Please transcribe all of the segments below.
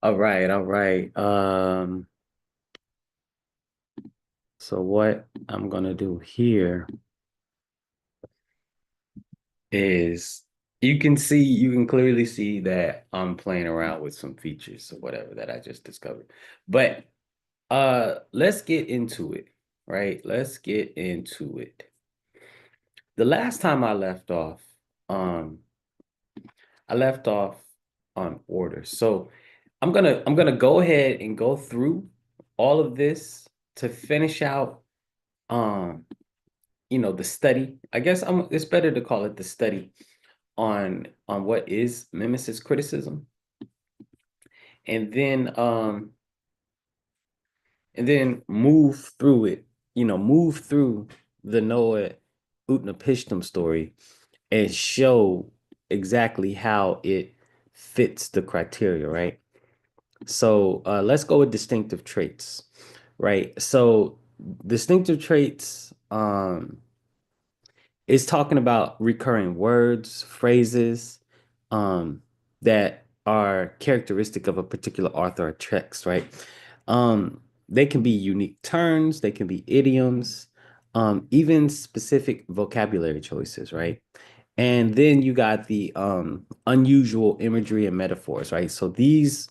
All right, all right. So what I'm gonna do here is you can clearly see that I'm playing around with some features or whatever that I just discovered. But let's get into it, right? Let's get into it. The last time um, I left off on order. So I'm gonna go ahead and go through all of this to finish out um the study. I guess it's better to call it the study on what is mimesis criticism, and then um and then move through it, move through the Noah Utnapishtim story and show exactly how it fits the criteria, right? So let's go with distinctive traits, right? So distinctive traits is talking about recurring words, phrases um, that are characteristic of a particular author or text, right? They can be unique turns, they can be idioms, even specific vocabulary choices, right? And then you got the unusual imagery and metaphors, right? So these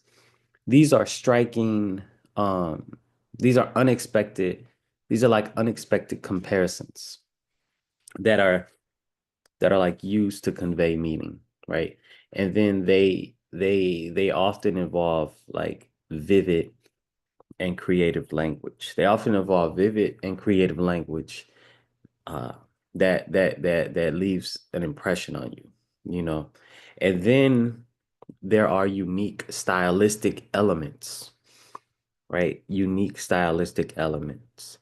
are striking, um, these are unexpected, these are like unexpected comparisons that are like used to convey meaning, right? And then they often involve like vivid and creative language. They often involve vivid and creative language uh, that leaves an impression on you, you know. And then there are unique stylistic elements, right? Unique stylistic elements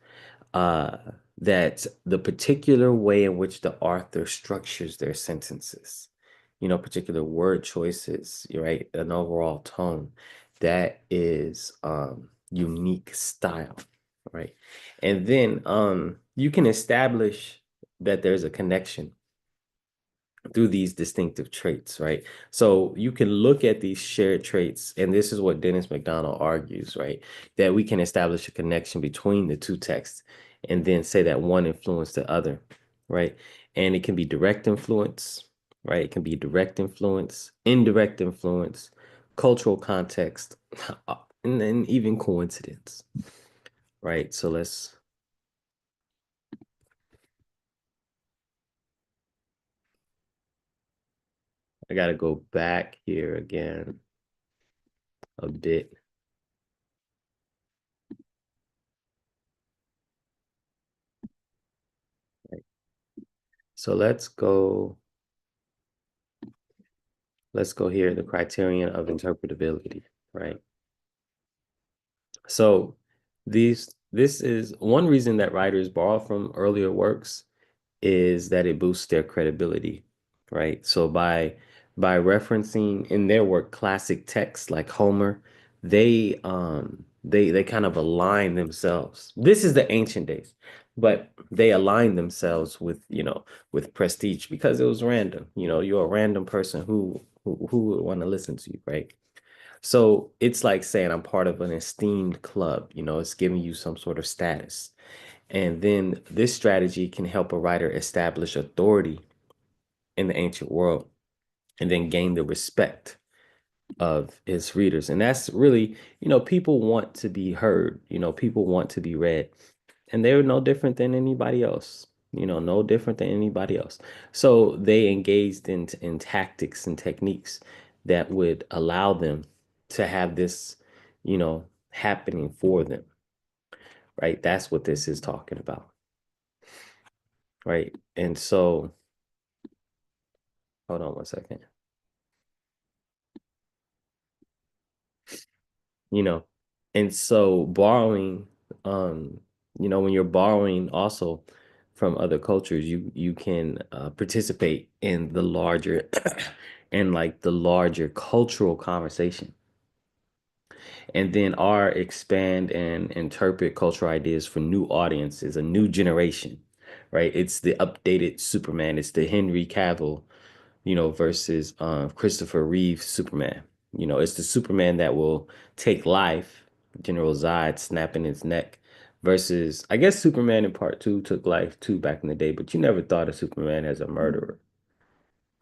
uh, that the particular way in which the author structures their sentences, particular word choices, right? An overall tone that is unique style, right? And then you can establish that there's a connection through these distinctive traits, right? So you can look at these shared traits, and this is what Dennis McDonald argues, right? That we can establish a connection between the two texts and then say that one influenced the other, right? And it can be direct influence, right? It can be direct influence, indirect influence, cultural context, and then even coincidence, right? So I got to go back here again a bit. Right? So let's go here, the criterion of interpretability, right? So this is one reason that writers borrow from earlier works is that it boosts their credibility, right? So by referencing in their work classic texts like Homer, they kind of align themselves. This is the ancient days, but they align themselves with, with prestige because it was random. You're a random person who would want to listen to you, right? So it's like saying I'm part of an esteemed club, it's giving you some sort of status. And then this strategy can help a writer establish authority in the ancient world and then gain the respect of his readers. And that's really, people want to be heard, people want to be read, and they're no different than anybody else, no different than anybody else. So they engaged in tactics and techniques that would allow them to have this, happening for them, right? That's what this is talking about, right? And so, hold on one second. you know and so borrowing, um when you're borrowing also from other cultures, you can participate in the larger and like the larger cultural conversation, and then our expand and interpret cultural ideas for new audiences, a new generation, right? It's the updated Superman, it's the Henry Cavill, versus Christopher Reeve Superman, It's the Superman that will take life, General Zod snapping his neck, versus I guess Superman in part two took life too back in the day, but you never thought of Superman as a murderer.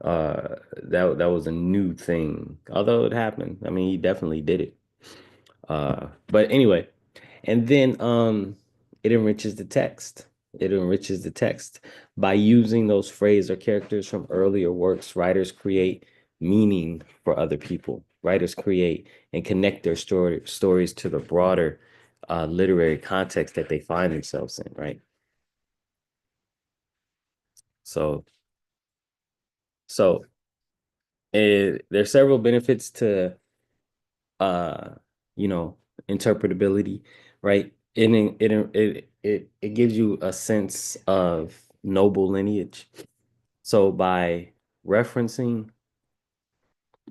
That was a new thing, although it happened. I mean, he definitely did it. But anyway, and then it enriches the text. It enriches the text by using those phrases or characters from earlier works. Writers create meaning for other people. Writers create and connect their stories to the broader literary context that they find themselves in, right? So, there's several benefits to uh you know interpretability, right? It gives you a sense of noble lineage. So referencing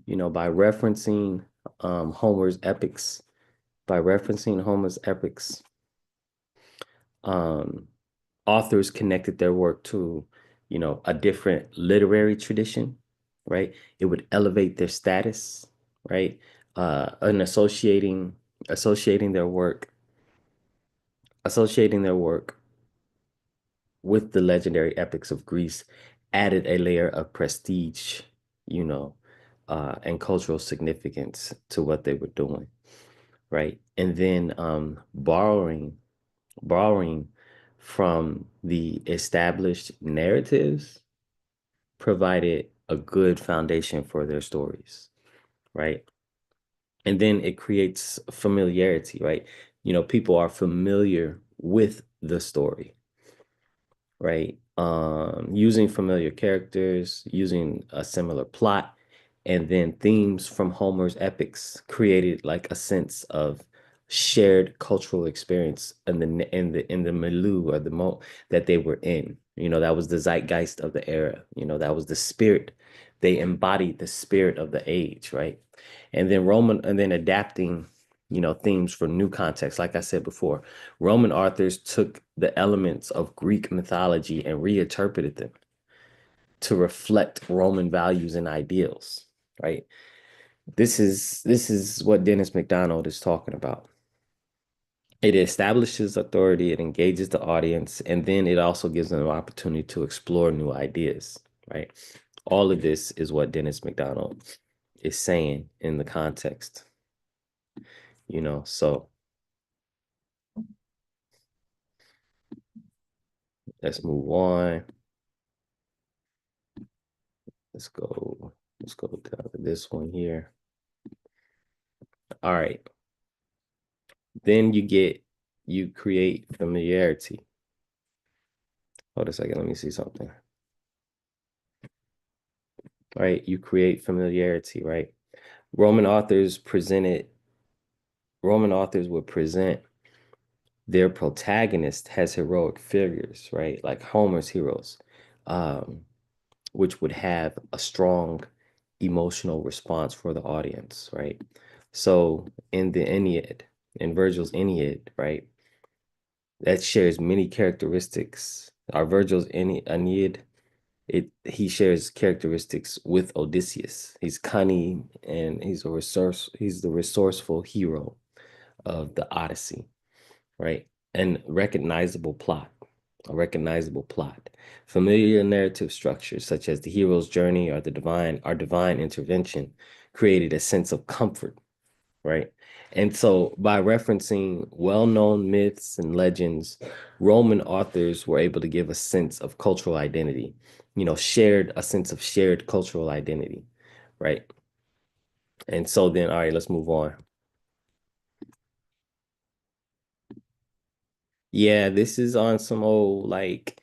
by referencing Homer's epics by referencing Homer's epics um authors connected their work to a different literary tradition, right? It would elevate their status, right? And associating their work associating their work with the legendary epics of Greece added a layer of prestige, you know, and cultural significance to what they were doing, right? And then borrowing from the established narratives provided a good foundation for their stories, right? And then it creates familiarity, right? People are familiar with the story, right? Using familiar characters, using a similar plot, and then themes from Homer's epics created like a sense of shared cultural experience in the milieu or the mo that they were in. That was the zeitgeist of the era. That was the spirit. They embodied the spirit of the age, right? And then adapting, themes for new contexts. Like I said before, Roman authors took the elements of Greek mythology and reinterpreted them to reflect Roman values and ideals, right? This is what Dennis McDonald is talking about. It establishes authority, it engages the audience, and then it also gives them an opportunity to explore new ideas, right? All of this is what Dennis McDonald is saying in the context, so let's move on. Let's go down to this one here. All right. Then you create familiarity. Hold a second, let me see something. All right, you create familiarity, right? Roman authors presented Roman authors would present their protagonist as heroic figures, right? Like Homer's heroes, um, which would have a strong emotional response for the audience, right? So in the Aeneid, in Virgil's Aeneid, right, that shares many characteristics. Our Virgil's Aeneid, he shares characteristics with Odysseus. He's cunning and he's the resourceful hero of the Odyssey, right? And a recognizable plot. Familiar narrative structures such as the hero's journey or our divine intervention created a sense of comfort, right? And so by referencing well-known myths and legends, Roman authors were able to give a sense of cultural identity, shared a sense of shared cultural identity, right? And so then, all right, let's move on. Yeah, this is on some old like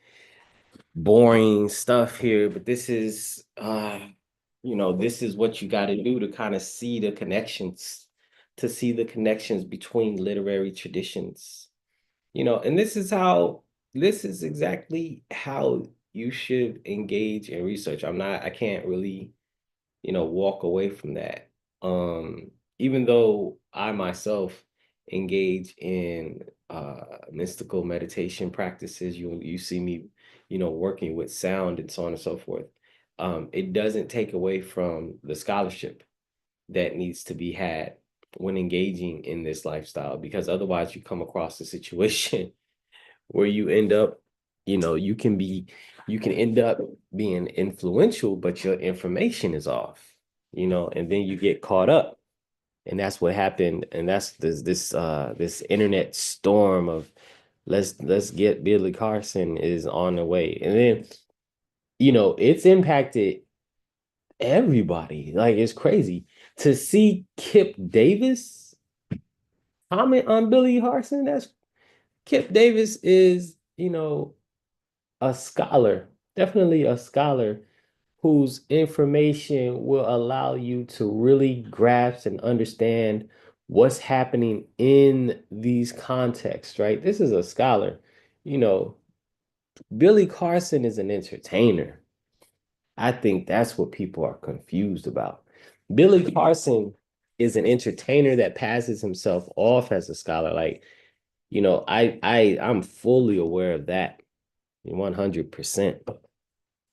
boring stuff here, but this is what you got to do to kind of see the connections, between literary traditions. And this is exactly how you should engage in research. I can't really, walk away from that. Even though I myself engage in mystical meditation practices, you see me, working with sound and so on and so forth. It doesn't take away from the scholarship. that needs to be had when engaging in this lifestyle, because otherwise you come across a situation where you end up, you can end up being influential, but your information is off, and then you get caught up. And that's what happened. And that's this internet storm of let's get Billy Carson is on the way. And then, it's impacted everybody. Like it's crazy to see Kip Davis comment on Billy Carson. That's Kip Davis is, a scholar, definitely a scholar whose information will allow you to really grasp and understand what's happening in these contexts, right? This is a scholar. You know, Billy Carson is an entertainer. I think that's what people are confused about. Billy Carson is an entertainer that passes himself off as a scholar. Like, I'm fully aware of that 100%.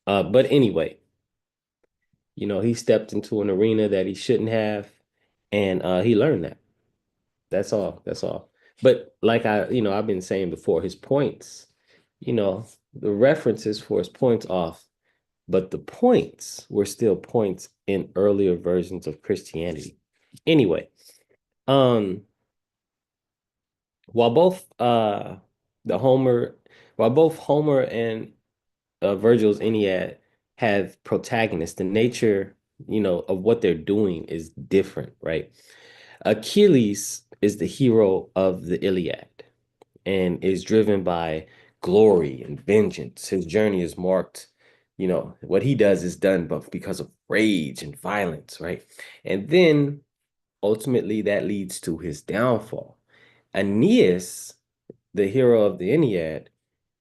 But anyway, he stepped into an arena that he shouldn't have, and he learned that. That's all. That's all. But like I've been saying before, his points, you know, the references for his points off, but the points were still points in earlier versions of Christianity. Anyway, um, while both the Homer, while both Homer and Virgil's Aeneid have protagonists, the nature, of what they're doing is different, right? Achilles is the hero of the Iliad and is driven by glory and vengeance. His journey is marked, what he does is done but because of rage and violence, right? And then ultimately that leads to his downfall. Aeneas, the hero of the Aeneid,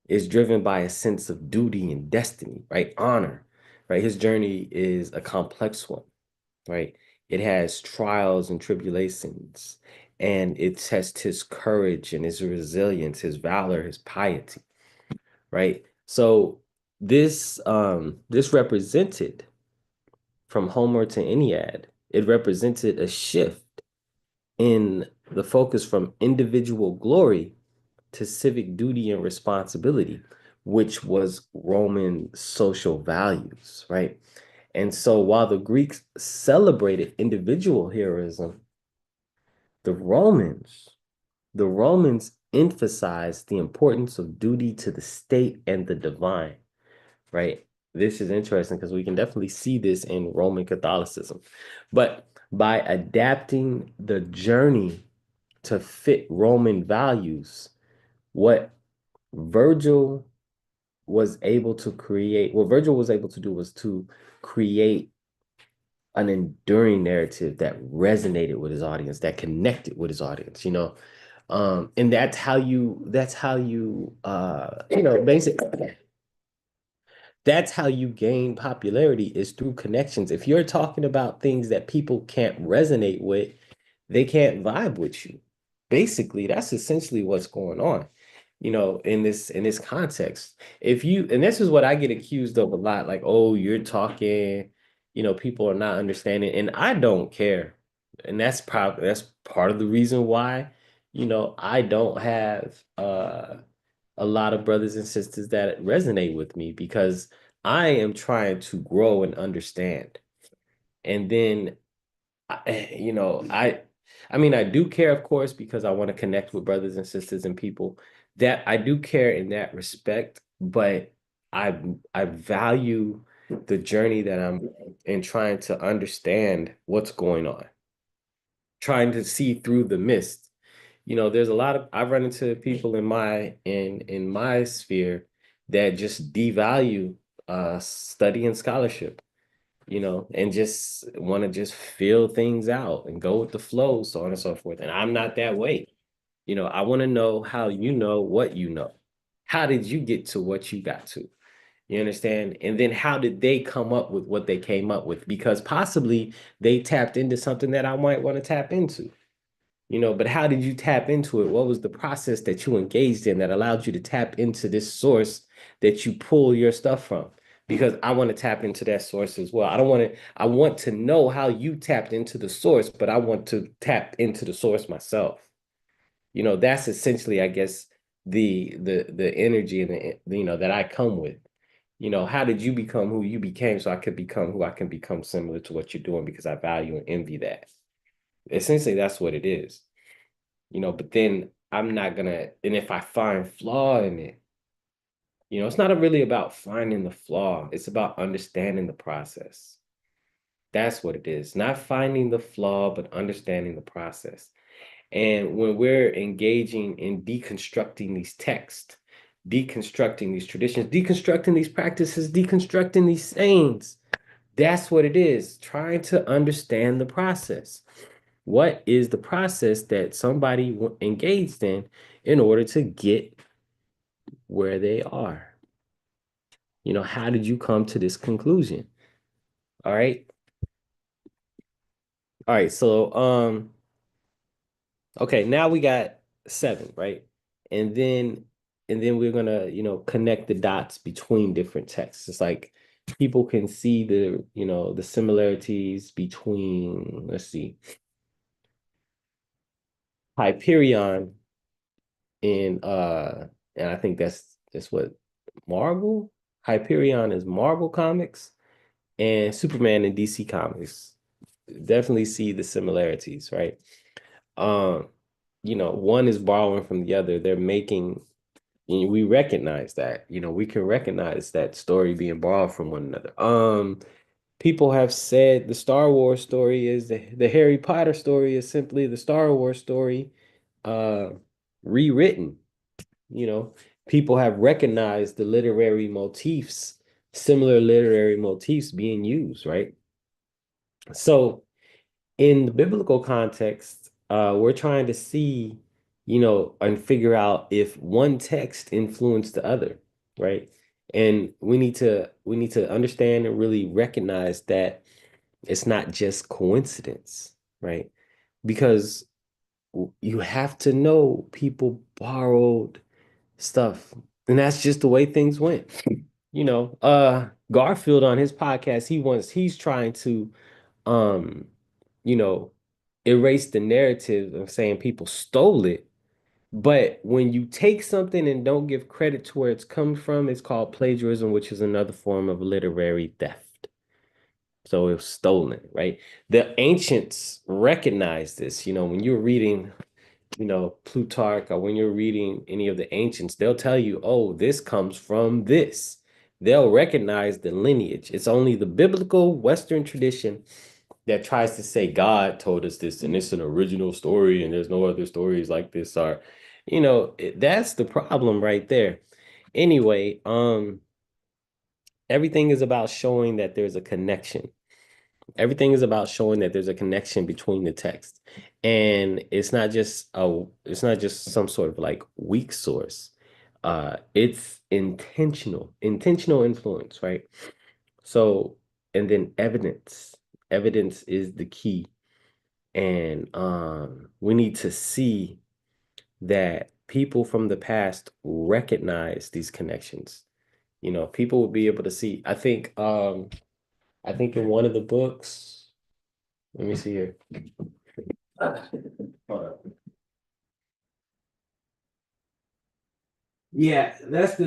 is driven by a sense of duty and destiny, right? Honor, right? His journey is a complex one, right? It has trials and tribulations, and it tests his courage and his resilience, his valor, his piety, right? So this represented from Homer to Ennead, it represented a shift in the focus from individual glory to civic duty and responsibility, which was Roman social values, right? And so while the Greeks celebrated individual heroism, the Romans, the Romans emphasized the importance of duty to the state and the divine, right? This is interesting because we can definitely see this in Roman Catholicism. But by adapting the journey to fit Roman values, what Virgil what Virgil was able to do was to create an enduring narrative that resonated with his audience, that connected with his audience. And basically that's how you gain popularity is through connections. If you're talking about things that people can't resonate with, they can't vibe with you. Basically, that's essentially what's going on, in this context. And this is what I get accused of a lot, like, oh, you're talking, people are not understanding, and I don't care. And that's part of the reason why, I don't have a lot of brothers and sisters that resonate with me because I am trying to grow and understand. And then I mean, I do care, of course, because I want to connect with brothers and sisters and people that I do care in that respect, but I I value the journey that I'm in trying to understand what's going on, trying to see through the mist. There's a lot of I've run into people in my sphere that just devalue study and scholarship, and just want to just feel things out and go with the flow, so on and so forth. And I'm not that way. I want to know how you know what you know. How did you get to what you got to? You understand? And then how did they come up with what they came up with? Because possibly they tapped into something that I might want to tap into. But how did you tap into it? What was the process that you engaged in that allowed you to tap into this source that you pull your stuff from? because I want to tap into that source as well. I want to know how you tapped into the source, but I want to tap into the source myself. That's essentially, I guess, the energy and that I come with. How did you become who you became so I could become who I can become similar to what you're doing because I value and envy that. Essentially, that's what it is. But then I'm not gonna, and if I find flaw in it, it's not really about finding the flaw, it's about understanding the process. That's what it is. Not finding the flaw, but understanding the process. And when we're engaging in deconstructing these texts, deconstructing these traditions, deconstructing these practices, deconstructing these sayings, that's what it is. Trying to understand the process. What is the process that somebody engaged in order to get where they are? How did you come to this conclusion? All right. All right. So, okay, now we got seven, right? And then we're gonna, connect the dots between different texts. It's like people can see the similarities between, let's see, Hyperion and I think that's what Marvel. Hyperion is Marvel Comics and Superman in DC Comics. Definitely see the similarities, right? Um, one is borrowing from the other. They're making, we recognize that, we can recognize that story being borrowed from one another. People have said the Star Wars story is the Harry Potter story is simply the Star Wars story uh rewritten. You know, people have recognized the literary motifs, similar literary motifs being used, right? So in the biblical context, we're trying to see, and figure out if one text influenced the other, right? And we need to understand and really recognize that it's not just coincidence, right? Because you have to know people borrowed stuff, and that's just the way things went. Garfield on his podcast, he's trying to um you know, erase the narrative of saying people stole it. But when you take something and don't give credit to where it's come from, it's called plagiarism, which is another form of literary theft. So it was stolen, right? The ancients recognized this. When you're reading, Plutarch, or when you're reading any of the ancients, they'll tell you, oh, this comes from this. They'll recognize the lineage. It's only the biblical Western tradition that tries to say God told us this and it's an original story and there's no other stories like this are, that's the problem right there. Anyway, everything is about showing that there's a connection. Everything is about showing that there's a connection between the text. And it's not just some sort of like weak source. It's intentional influence, right? So, and then evidence. Evidence is the key. And we need to see that people from the past recognize these connections. People will be able to see. I think in one of the books, let me see here. Hold on. Yeah, that's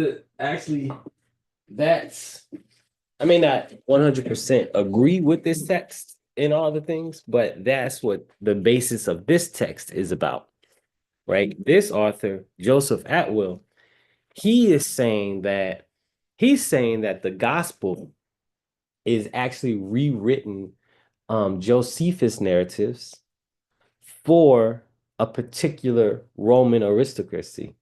I may not 100% agree with this text in all the things, but that's what the basis of this text is about, right? This author, Joseph Atwill, he is saying that the gospel is actually rewritten Josephus narratives for a particular Roman aristocracy,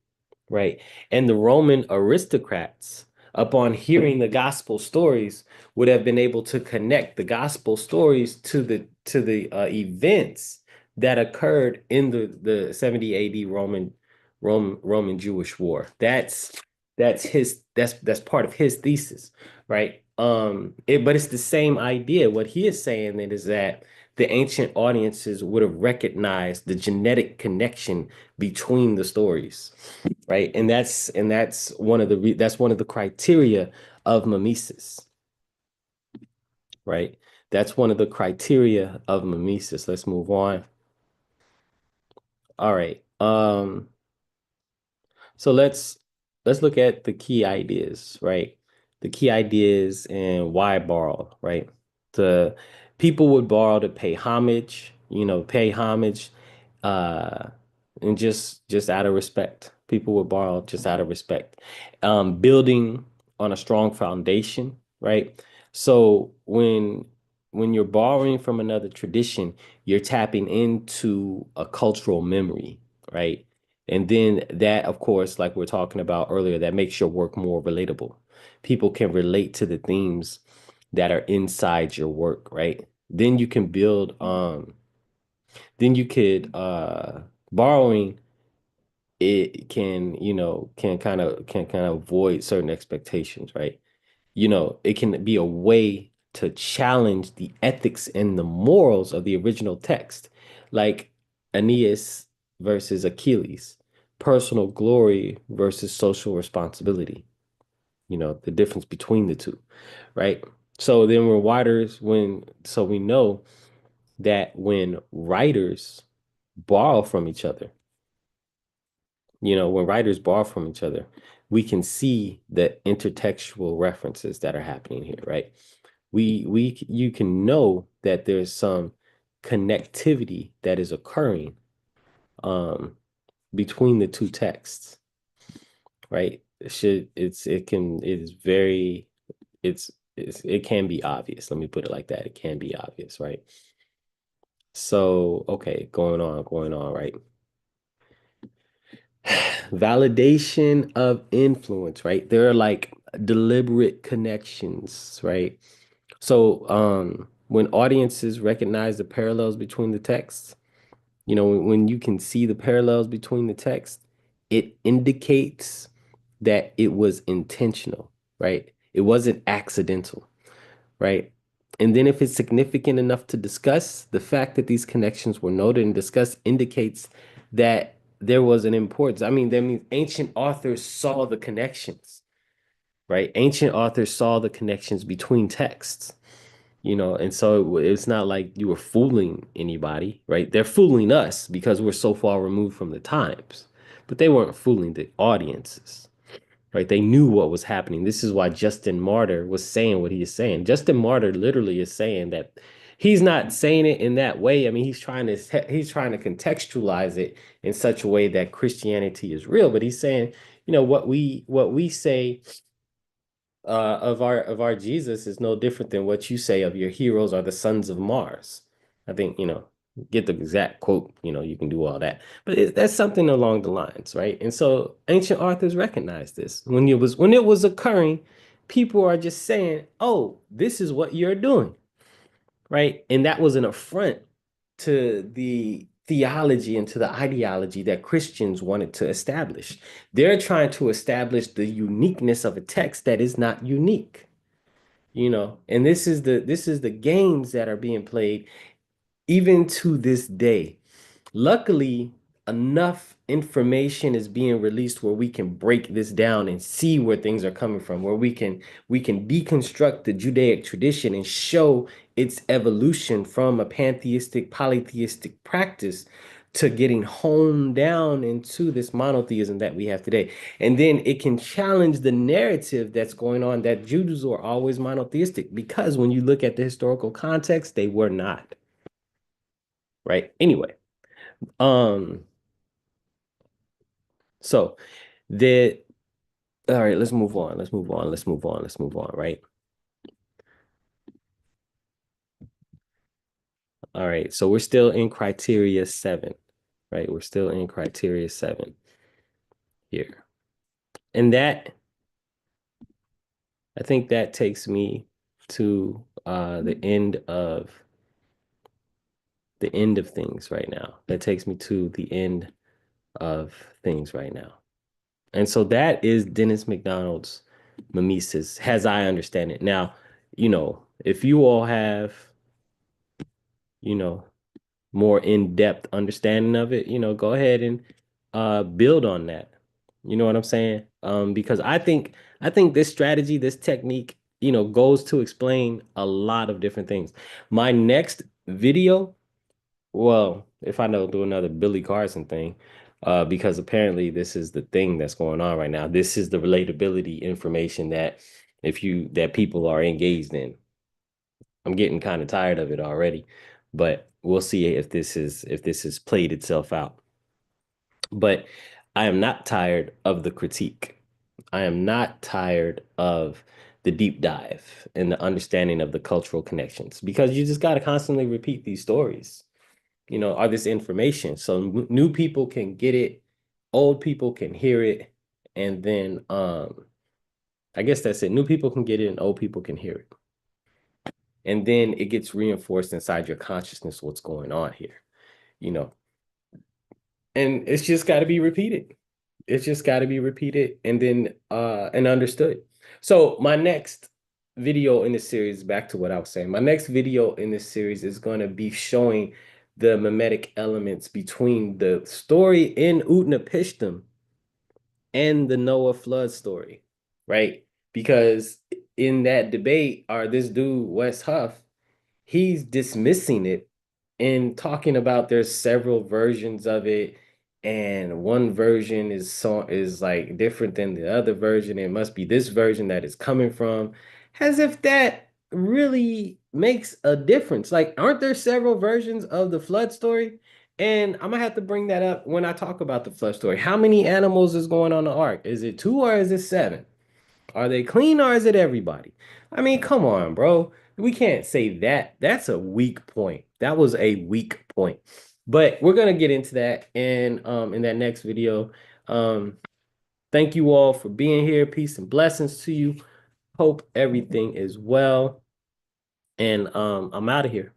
right? And the Roman aristocrats, upon hearing the gospel stories, would have been able to connect the gospel stories to the events that occurred in the 70 AD Roman Jewish War. That's part of his thesis, right? But it's the same idea. What he is saying then is that the ancient audiences would have recognized the genetic connection between the stories, right? And that's one of the criteria of mimesis. right? That's one of the criteria of mimesis. Let's move on. All right. So let's look at the key ideas, right? The key ideas and why borrow, right? The people would borrow to pay homage, pay homage, uh, and just out of respect. People would borrow just out of respect. Building on a strong foundation, right? So when you're borrowing from another tradition, you're tapping into a cultural memory, right? And then that, of course, like we're talking about earlier, that makes your work more relatable. People can relate to the themes that are inside your work, right? Then you can build, then you could, borrowing it can, can kind of avoid certain expectations, right? It can be a way to challenge the ethics and the morals of the original text, like Aeneas versus Achilles, personal glory versus social responsibility, the difference between the two, right? So then so we know that when writers borrow from each other, when writers borrow from each other, we can see the intertextual references that are happening here, right? You can know that there's some connectivity that is occurring um between the two texts, right? It is very it can be obvious. Let me put it like that. It can be obvious, right? So, okay, going on, right? Validation of influence, right? There are like deliberate connections, right? So, when audiences recognize the parallels between the texts, when you can see the parallels between the text, it indicates that it was intentional, right? It wasn't accidental, right? And then if it's significant enough to discuss, the fact that these connections were noted and discussed indicates that there was an importance. I mean, that means ancient authors saw the connections, right? Ancient authors saw the connections between texts, and so it's not like you were fooling anybody, right? They're fooling us because we're so far removed from the times, but they weren't fooling the audiences, right? They knew what was happening. This is why Justin Martyr was saying what he is saying. Justin Martyr literally is saying that he's not saying it in that way. I mean, he's trying to contextualize it in such a way that Christianity is real, but he's saying, what we say of our Jesus is no different than what you say of your heroes are the sons of Mars. I think, get the exact quote, you can do all that. But that's something along the lines, right? And so ancient authors recognized this. When it was occurring, people are just saying, "Oh, this is what you're doing." Right? And that was an affront to the theology and to the ideology that Christians wanted to establish. They're trying to establish the uniqueness of a text that is not unique, and this is the games that are being played even to this day. Luckily, enough information is being released where we can break this down and see where things are coming from, where we can deconstruct the Judaic tradition and show its evolution from a pantheistic, polytheistic practice to getting honed down into this monotheism that we have today. And then it can challenge the narrative that's going on that Jews were always monotheistic, because when you look at the historical context, they were not, right? Anyway, um, so the all right, let's move on. Let's move on. Let's move on. Let's move on, right? All right. So we're still in criteria 7, right? We're still in criteria 7 here. And I think that takes me to the end of things right now. That takes me to the end of things right now. And so that is Dennis McDonald's Mimesis, as I understand it. Now, if you all have, you know, more in-depth understanding of it, go ahead and build on that. You know what I'm saying? Because I think this strategy, this technique goes to explain a lot of different things. My next video, well, if I don't do another Billy Carson thing, because apparently this is the thing that's going on right now. This is the relatability information that people are engaged in. I'm getting kind of tired of it already, but we'll see if this has played itself out. But I am not tired of the critique. I am not tired of the deep dive and the understanding of the cultural connections because you just got to constantly repeat these stories, or this information so new people can get it, old people can hear it, and then I guess that's it. New people can get it and old people can hear it. And then it gets reinforced inside your consciousness what's going on here, you know. And it's just got to be repeated. It's just got to be repeated and understood. So my next video in this series, back to what I was saying, my next video in this series is going to be showing the mimetic elements between the story in Utnapishtim and the Noah flood story, right? Because in that debate, or this dude, Wes Huff, he's dismissing it and talking about there's several versions of it, and one version is like different than the other version. It must be this version that is coming from, as if that really makes a difference. Like, aren't there several versions of the flood story? And I'm gonna have to bring that up when I talk about the flood story. How many animals is going on the ark? Is it two or is it seven? Are they clean or is it everybody? I mean, come on, bro. We can't say that. That's a weak point. That was a weak point. But we're gonna get into that in that next video. Um, thank you all for being here. Peace and blessings to you. Hope everything is well. And I'm out of here.